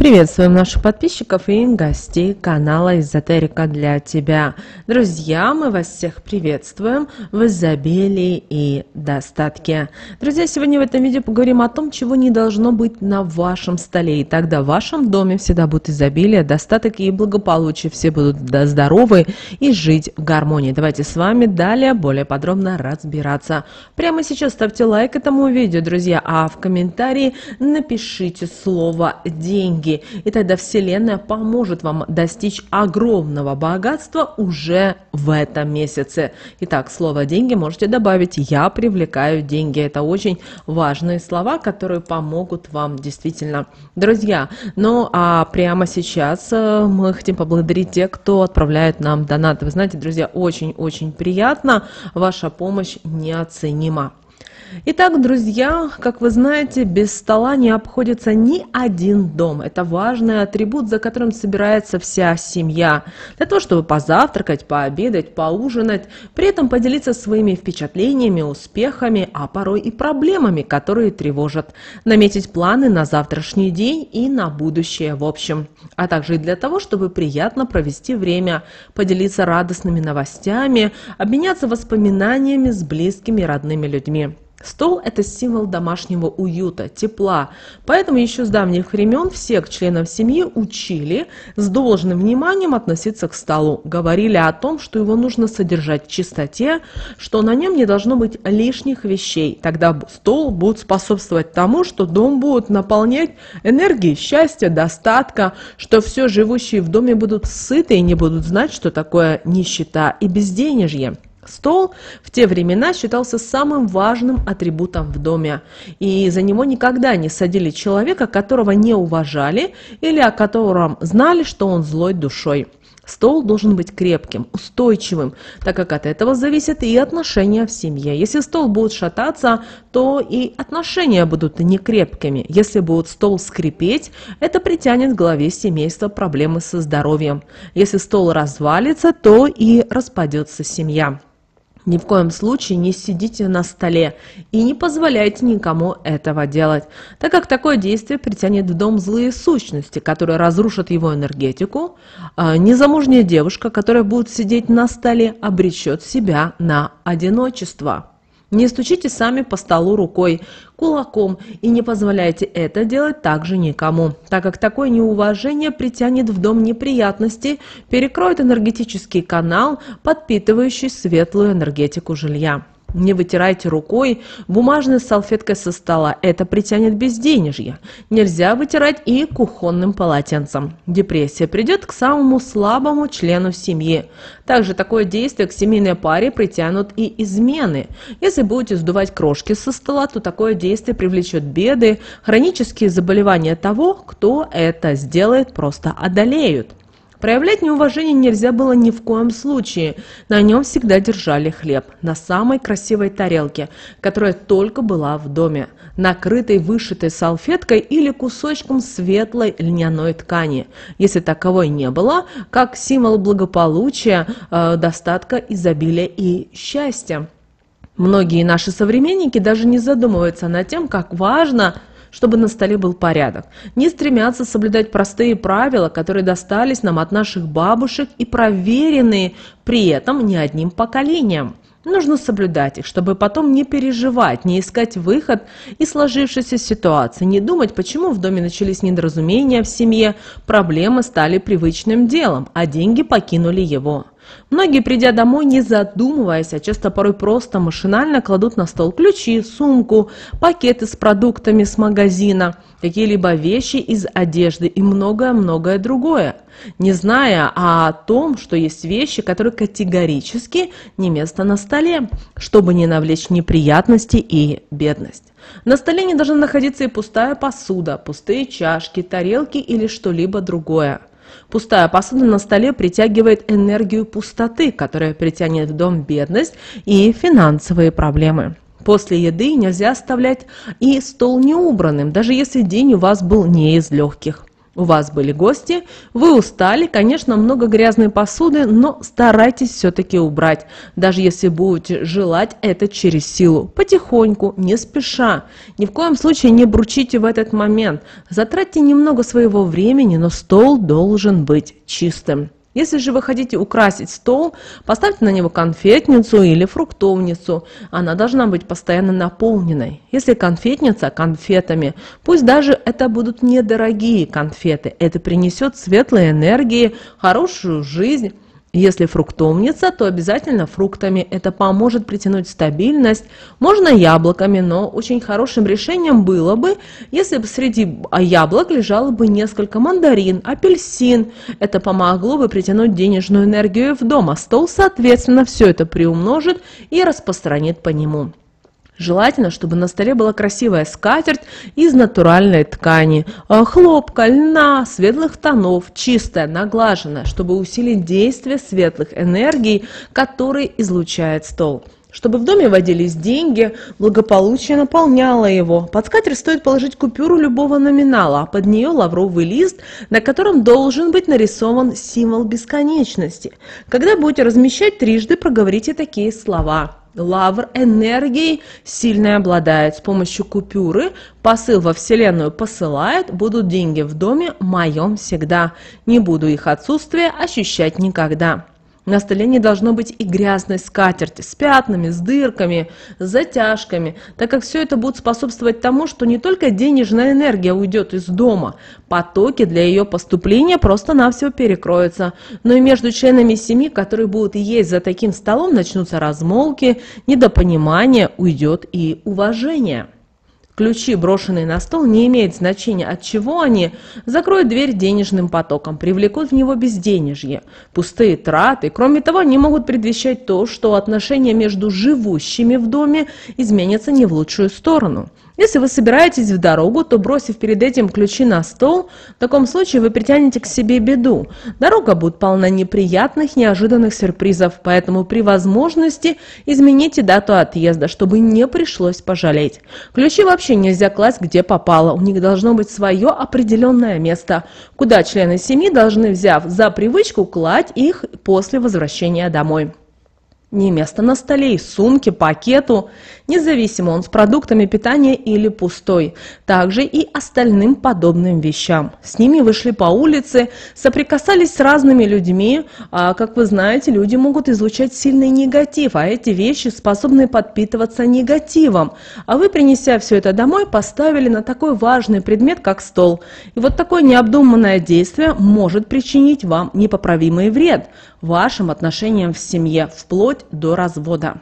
Приветствуем наших подписчиков и гостей канала Эзотерика для тебя. Друзья, мы вас всех приветствуем в изобилии и достатке. Друзья, сегодня в этом видео поговорим о том, чего не должно быть на вашем столе. И тогда в вашем доме всегда будет изобилие, достаток и благополучие. Все будут здоровы и жить в гармонии. Давайте с вами далее более подробно разбираться. Прямо сейчас ставьте лайк этому видео, друзья, а в комментарии напишите слово «деньги». И тогда Вселенная поможет вам достичь огромного богатства уже в этом месяце. Итак, слово «деньги» можете добавить «я привлекаю деньги». Это очень важные слова, которые помогут вам действительно. Друзья, ну а прямо сейчас мы хотим поблагодарить тех, кто отправляет нам донаты. Вы знаете, друзья, очень-очень приятно. Ваша помощь неоценима. Итак, друзья, как вы знаете, без стола не обходится ни один дом. Это важный атрибут, за которым собирается вся семья. Для того, чтобы позавтракать, пообедать, поужинать, при этом поделиться своими впечатлениями, успехами, а порой и проблемами, которые тревожат. Наметить планы на завтрашний день и на будущее в общем. А также и для того, чтобы приятно провести время, поделиться радостными новостями, обменяться воспоминаниями с близкими и родными людьми. Стол – это символ домашнего уюта, тепла. Поэтому еще с давних времен всех членов семьи учили с должным вниманием относиться к столу. Говорили о том, что его нужно содержать в чистоте, что на нем не должно быть лишних вещей. Тогда стол будет способствовать тому, что дом будет наполнять энергией счастья, достатка, что все живущие в доме будут сыты и не будут знать, что такое нищета и безденежье. Стол в те времена считался самым важным атрибутом в доме, и за него никогда не садили человека, которого не уважали или о котором знали, что он злой душой. Стол должен быть крепким, устойчивым, так как от этого зависят и отношения в семье. Если стол будет шататься, то и отношения будут некрепкими. Если будет стол скрипеть, это притянет к главе семейства проблемы со здоровьем. Если стол развалится, то и распадется семья. Ни в коем случае не сидите на столе и не позволяйте никому этого делать, так как такое действие притянет в дом злые сущности, которые разрушат его энергетику. Незамужняя девушка, которая будет сидеть на столе, обречет себя на одиночество. Не стучите сами по столу рукой, кулаком и не позволяйте это делать также никому, так как такое неуважение притянет в дом неприятности, перекроет энергетический канал, подпитывающий светлую энергетику жилья. Не вытирайте рукой бумажной салфеткой со стола, это притянет безденежье. Нельзя вытирать и кухонным полотенцем. Депрессия придет к самому слабому члену семьи. Также такое действие к семейной паре притянут и измены. Если будете сдувать крошки со стола, то такое действие привлечет беды, хронические заболевания того, кто это сделает, просто одолеют. Проявлять неуважение нельзя было ни в коем случае. На нем всегда держали хлеб, на самой красивой тарелке, которая только была в доме, накрытой вышитой салфеткой или кусочком светлой льняной ткани. Если таковой не было, как символ благополучия, достатка, изобилия и счастья. Многие наши современники даже не задумываются над тем, как важно, чтобы на столе был порядок. Не стремятся соблюдать простые правила, которые достались нам от наших бабушек и проверенные при этом не одним поколением. Нужно соблюдать их, чтобы потом не переживать, не искать выход из сложившейся ситуации, не думать, почему в доме начались недоразумения в семье, проблемы стали привычным делом, а деньги покинули его. Многие, придя домой, не задумываясь, а часто порой просто машинально кладут на стол ключи, сумку, пакеты с продуктами с магазина, какие-либо вещи из одежды и многое-многое другое, не зная о том, что есть вещи, которые категорически не место на столе, чтобы не навлечь неприятности и бедность. На столе не должна находиться и пустая посуда, пустые чашки, тарелки или что-либо другое. Пустая посуда на столе притягивает энергию пустоты, которая притянет в дом бедность и финансовые проблемы. После еды нельзя оставлять и стол неубранным, даже если день у вас был не из легких. У вас были гости, вы устали, конечно, много грязной посуды, но старайтесь все-таки убрать, даже если будете желать это через силу, потихоньку, не спеша. Ни в коем случае не бручите в этот момент, затратьте немного своего времени, но стол должен быть чистым. Если же вы хотите украсить стол, поставьте на него конфетницу или фруктовницу. Она должна быть постоянно наполненной. Если конфетница конфетами, пусть даже это будут недорогие конфеты, это принесет светлые энергии, хорошую жизнь. Если фруктовница, то обязательно фруктами. Это поможет притянуть стабильность. Можно яблоками, но очень хорошим решением было бы, если бы среди яблок лежало бы несколько мандарин, апельсин. Это помогло бы притянуть денежную энергию в дом, а стол, соответственно, все это приумножит и распространит по нему. Желательно, чтобы на столе была красивая скатерть из натуральной ткани, хлопка, льна, светлых тонов, чистая, наглаженная, чтобы усилить действие светлых энергий, которые излучает стол. Чтобы в доме водились деньги, благополучие наполняло его. Под скатерть стоит положить купюру любого номинала, а под нее лавровый лист, на котором должен быть нарисован символ бесконечности. Когда будете размещать, трижды проговорите такие слова. Лавр энергией сильной обладает. С помощью купюры посыл во Вселенную посылает. Будут деньги в доме моем всегда. Не буду их отсутствие ощущать никогда. На столе не должно быть и грязной скатерти с пятнами, с дырками, с затяжками, так как все это будет способствовать тому, что не только денежная энергия уйдет из дома, потоки для ее поступления просто-навсего перекроются, но и между членами семьи, которые будут есть за таким столом, начнутся размолвки, недопонимание, уйдет и уважение. Ключи, брошенные на стол, не имеет значения, от чего они, закроют дверь денежным потоком, привлекут в него безденежье, пустые траты. Кроме того, они могут предвещать то, что отношения между живущими в доме изменятся не в лучшую сторону. Если вы собираетесь в дорогу, то, бросив перед этим ключи на стол, в таком случае вы притянете к себе беду. Дорога будет полна неприятных, неожиданных сюрпризов, поэтому при возможности измените дату отъезда, чтобы не пришлось пожалеть. Ключи вообще нельзя класть где попало, у них должно быть свое определенное место, куда члены семьи должны, взяв за привычку, класть их после возвращения домой. Не место на столе, сумке, пакету, независимо он с продуктами питания или пустой, также и остальным подобным вещам. С ними вышли по улице, соприкасались с разными людьми, а, как вы знаете, люди могут излучать сильный негатив, а эти вещи способны подпитываться негативом. А вы, принеся все это домой, поставили на такой важный предмет, как стол. И вот такое необдуманное действие может причинить вам непоправимый вред вашим отношениям в семье, вплоть до развода.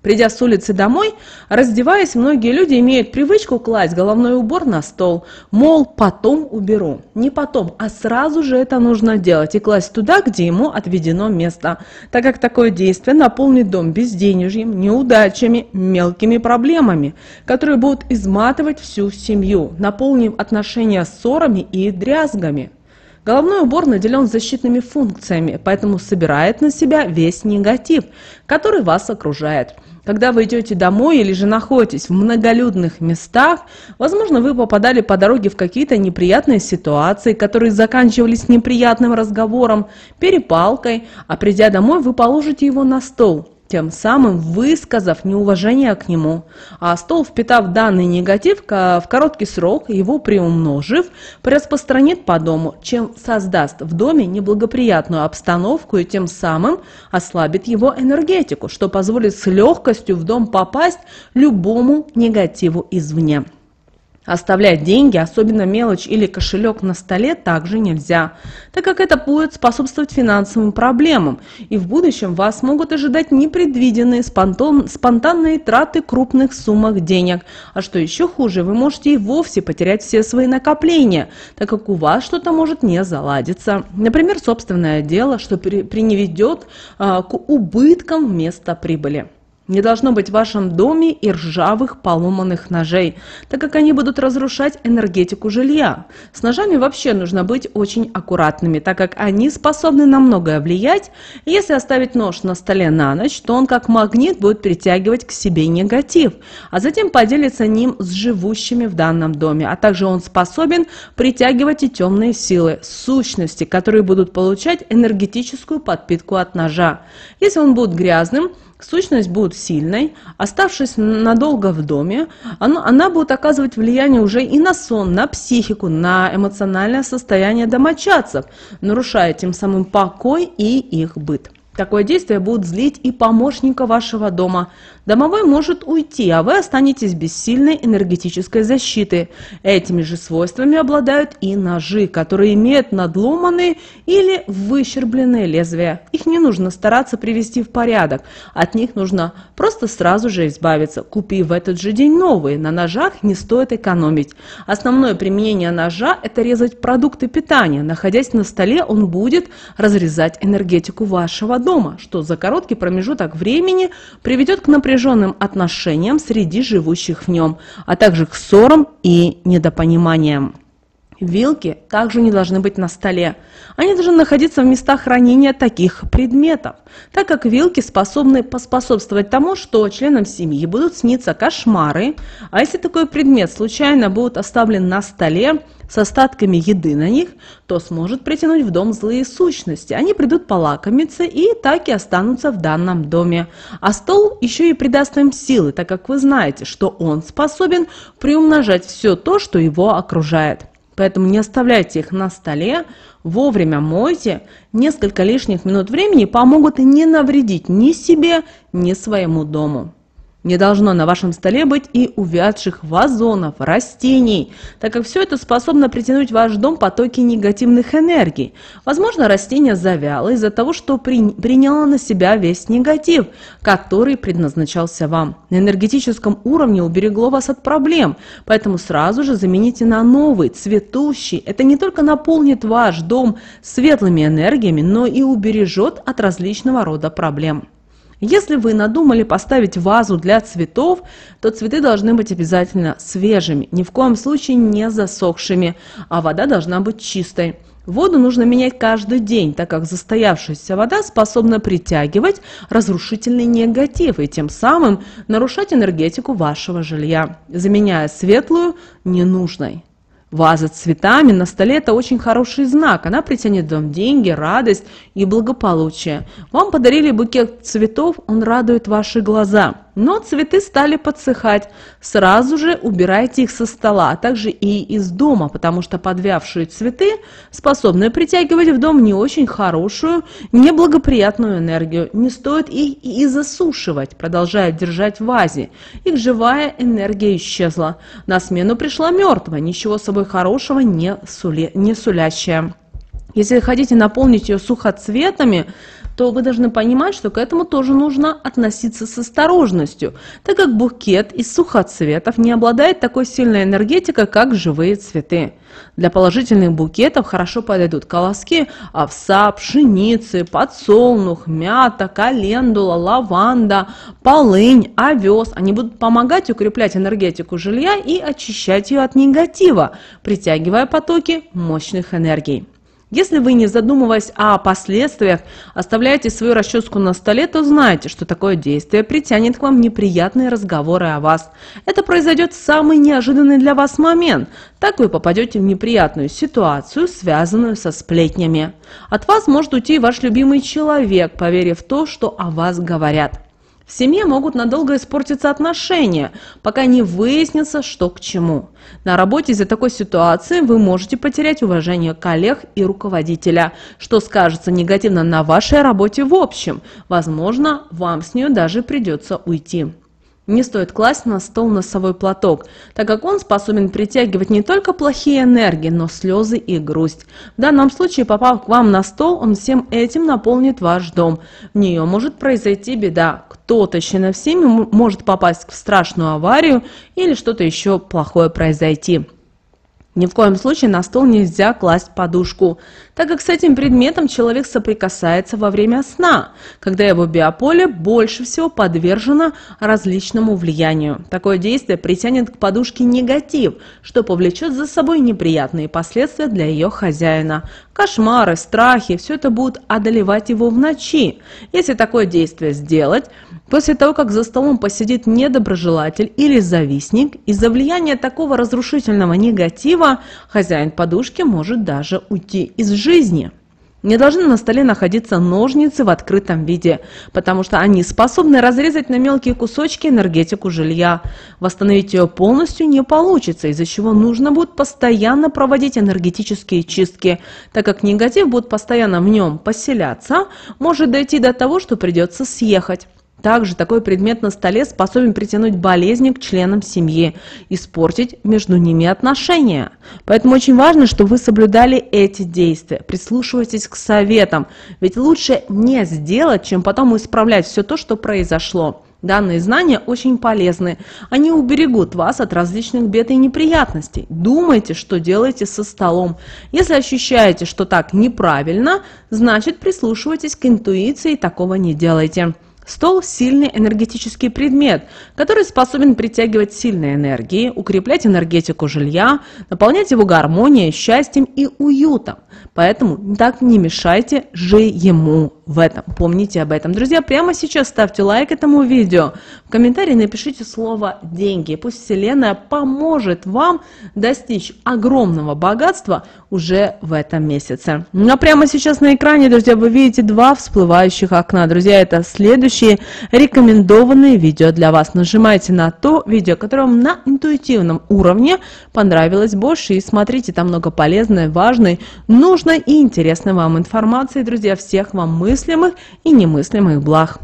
Придя с улицы домой, раздеваясь, многие люди имеют привычку класть головной убор на стол, мол, потом уберу. Не потом, а сразу же это нужно делать и класть туда, где ему отведено место, так как такое действие наполнит дом безденежьем, неудачами, мелкими проблемами, которые будут изматывать всю семью, наполнив отношения ссорами и дрязгами. Головной убор наделен защитными функциями, поэтому собирает на себя весь негатив, который вас окружает. Когда вы идете домой или же находитесь в многолюдных местах, возможно, вы попадали по дороге в какие-то неприятные ситуации, которые заканчивались неприятным разговором, перепалкой, а придя домой, вы положите его на стол, тем самым высказав неуважение к нему. А стол, впитав данный негатив, в короткий срок, его приумножив, распространит по дому, чем создаст в доме неблагоприятную обстановку и тем самым ослабит его энергетику, что позволит с легкостью в дом попасть любому негативу извне. Оставлять деньги, особенно мелочь или кошелек на столе, также нельзя, так как это будет способствовать финансовым проблемам, и в будущем вас могут ожидать непредвиденные спонтанные траты крупных сумм денег. А что еще хуже, вы можете и вовсе потерять все свои накопления, так как у вас что-то может не заладиться. Например, собственное дело, что приведет к убыткам вместо прибыли. Не должно быть в вашем доме и ржавых поломанных ножей, так как они будут разрушать энергетику жилья. С ножами вообще нужно быть очень аккуратными, так как они способны на многое влиять. И если оставить нож на столе на ночь, то он как магнит будет притягивать к себе негатив, а затем поделится ним с живущими в данном доме. А также он способен притягивать и темные силы, сущности, которые будут получать энергетическую подпитку от ножа. Если он будет грязным, сущность будет сильной, оставшись надолго в доме, она будет оказывать влияние уже и на сон, на психику, на эмоциональное состояние домочадцев, нарушая тем самым покой и их быт. Такое действие будет злить и помощника вашего дома. Домовой может уйти, а вы останетесь без сильной энергетической защиты. Этими же свойствами обладают и ножи, которые имеют надломанные или выщербленные лезвия. Их не нужно стараться привести в порядок. От них нужно просто сразу же избавиться, купив в этот же день новые. На ножах не стоит экономить. Основное применение ножа – это резать продукты питания. Находясь на столе, он будет разрезать энергетику вашего дома, что за короткий промежуток времени приведет к напряженным отношениям среди живущих в нем, а также к ссорам и недопониманиям. Вилки также не должны быть на столе. Они должны находиться в местах хранения таких предметов, так как вилки способны поспособствовать тому, что членам семьи будут сниться кошмары, а если такой предмет случайно будет оставлен на столе с остатками еды на них, то сможет притянуть в дом злые сущности. Они придут полакомиться и так и останутся в данном доме. А стол еще и придаст им силы, так как вы знаете, что он способен приумножать все то, что его окружает. Поэтому не оставляйте их на столе, вовремя мойте. Несколько лишних минут времени помогут не навредить ни себе, ни своему дому. Не должно на вашем столе быть и увядших вазонов, растений, так как все это способно притянуть в ваш дом потоки негативных энергий. Возможно, растение завяло из-за того, что приняло на себя весь негатив, который предназначался вам. На энергетическом уровне уберегло вас от проблем, поэтому сразу же замените на новый, цветущий. Это не только наполнит ваш дом светлыми энергиями, но и убережет от различного рода проблем. Если вы надумали поставить вазу для цветов, то цветы должны быть обязательно свежими, ни в коем случае не засохшими, а вода должна быть чистой. Воду нужно менять каждый день, так как застоявшаяся вода способна притягивать разрушительный негатив и тем самым нарушать энергетику вашего жилья, заменяя светлую ненужной. Ваза с цветами на столе – это очень хороший знак. Она притянет вам деньги, радость и благополучие. Вам подарили букет цветов, он радует ваши глаза. Но цветы стали подсыхать. Сразу же убирайте их со стола, а также и из дома, потому что подвявшие цветы способны притягивать в дом не очень хорошую, неблагоприятную энергию. Не стоит их и засушивать, продолжая держать в вазе. Их живая энергия исчезла. На смену пришла мертвая, ничего собой хорошего не сулящая. Если хотите наполнить ее сухоцветами, то вы должны понимать, что к этому тоже нужно относиться с осторожностью, так как букет из сухоцветов не обладает такой сильной энергетикой, как живые цветы. Для положительных букетов хорошо подойдут колоски овса, пшеницы, подсолнух, мята, календула, лаванда, полынь, овес. Они будут помогать укреплять энергетику жилья и очищать ее от негатива, притягивая потоки мощных энергий. Если вы, не задумываясь о последствиях, оставляете свою расческу на столе, то знайте, что такое действие притянет к вам неприятные разговоры о вас. Это произойдет в самый неожиданный для вас момент. Так вы попадете в неприятную ситуацию, связанную со сплетнями. От вас может уйти ваш любимый человек, поверив в то, что о вас говорят. В семье могут надолго испортиться отношения, пока не выяснится, что к чему. На работе из-за такой ситуации вы можете потерять уважение коллег и руководителя, что скажется негативно на вашей работе в общем. Возможно, вам с нее даже придется уйти. Не стоит класть на стол носовой платок, так как он способен притягивать не только плохие энергии, но слезы и грусть. В данном случае, попав к вам на стол, он всем этим наполнит ваш дом. В нее может произойти беда. Кто-то из членов семьи может попасть в страшную аварию или что-то еще плохое произойти. Ни в коем случае на стол нельзя класть подушку, так как с этим предметом человек соприкасается во время сна, когда его биополе больше всего подвержено различному влиянию. Такое действие притянет к подушке негатив, что повлечет за собой неприятные последствия для ее хозяина. Кошмары, страхи – все это будет одолевать его в ночи. Если такое действие сделать, после того, как за столом посидит недоброжелатель или завистник, из-за влияния такого разрушительного негатива хозяин подушки может даже уйти из жизни. Не должны на столе находиться ножницы в открытом виде, потому что они способны разрезать на мелкие кусочки энергетику жилья. Восстановить ее полностью не получится, из-за чего нужно будет постоянно проводить энергетические чистки, так как негатив будет постоянно в нем поселяться, может дойти до того, что придется съехать. Также такой предмет на столе способен притянуть болезни к членам семьи, испортить между ними отношения. Поэтому очень важно, чтобы вы соблюдали эти действия, прислушивайтесь к советам, ведь лучше не сделать, чем потом исправлять все то, что произошло. Данные знания очень полезны, они уберегут вас от различных бед и неприятностей. Думайте, что делаете со столом. Если ощущаете, что так неправильно, значит прислушивайтесь к интуиции и такого не делайте. Стол – сильный энергетический предмет, который способен притягивать сильные энергии, укреплять энергетику жилья, наполнять его гармонией, счастьем и уютом. Поэтому так не мешайте же ему в этом. Помните об этом. Друзья, прямо сейчас ставьте лайк этому видео. В комментарии напишите слово «деньги». Пусть Вселенная поможет вам достичь огромного богатства уже в этом месяце. Ну а прямо сейчас на экране, друзья, вы видите два всплывающих окна. Друзья, это следующие рекомендованные видео для вас. Нажимайте на то видео, которое вам на интуитивном уровне понравилось больше, и смотрите, там много полезной, важной, нужной и интересной вам информации. Друзья, всех вам мыслимых и немыслимых благ.